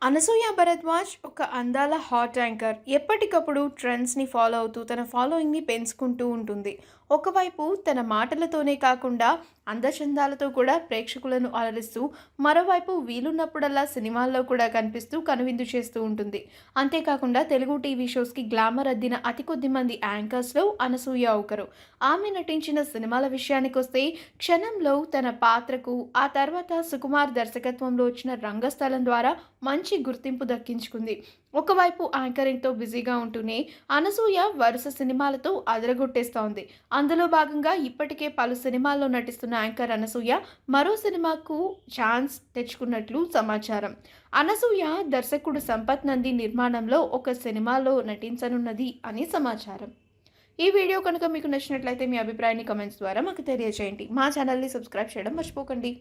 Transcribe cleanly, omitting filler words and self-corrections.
అనసూయ భరద్వాజ్ ఒక అందాల hot anchor. ఎప్పటికప్పుడు ట్రెండ్స్‌ని ఫాలో అవుతూ తన ఫాలోయింగ్‌ని పెంచుకుంటూ ఉంటుంది. ఒకవైపు తన మాటలతోనే కాకుండా అందచందాలతో కూడా ప్రేక్షకులను అలరిస్తూ, మరోవైపు వీలున్నప్పుడల్లా సినిమాల్లో కూడా కనిపిస్తూ కనువిందు చేస్తూ ఉంటుంది. అంతేకాకుండా తెలుగు టీవీ షోస్‌కి గ్లామర్ అద్దిన అతి కొద్ది మంది యాంకర్స్‌లో అనసూయ ఒకరు. ఆమె నటించిన సినిమాల విషయానికొస్తే 'క్షణంలో' తన పాత్రకు, ఆ తర్వాత సుకుమార్ దర్శకత్వంలో వచ్చిన 'రంగస్థలం' ద్వారా మంచి గుర్తింపు దక్కించుకుంది. ఒకవైపు యాంకరింగ్‌తో బిజీగా ఉంటూనే అనసూయ వరుస సినిమాలతో అదరగొట్టేస్తోంది. అందులో భాగంగా ఇప్పటికే పలు సినిమాల్లో నటిస్తున్న యాంకర్ అనసూయ మరో సినిమాకు ఛాన్స్ తెచ్చుకున్నట్లు సమాచారం. అనసూయ దర్శకుడు సంపత్ నంది నిర్మాణంలో ఒక సినిమాలో నటించనున్నది అని సమాచారం. ఈ వీడియో కనుక మీకు నచ్చినట్లయితే మీ అభిప్రాయాన్ని కామెంట్స్ ద్వారా మాకు తెలియజేయండి. మా ఛానల్ని సబ్స్క్రైబ్ చేయడం మర్చిపోకండి.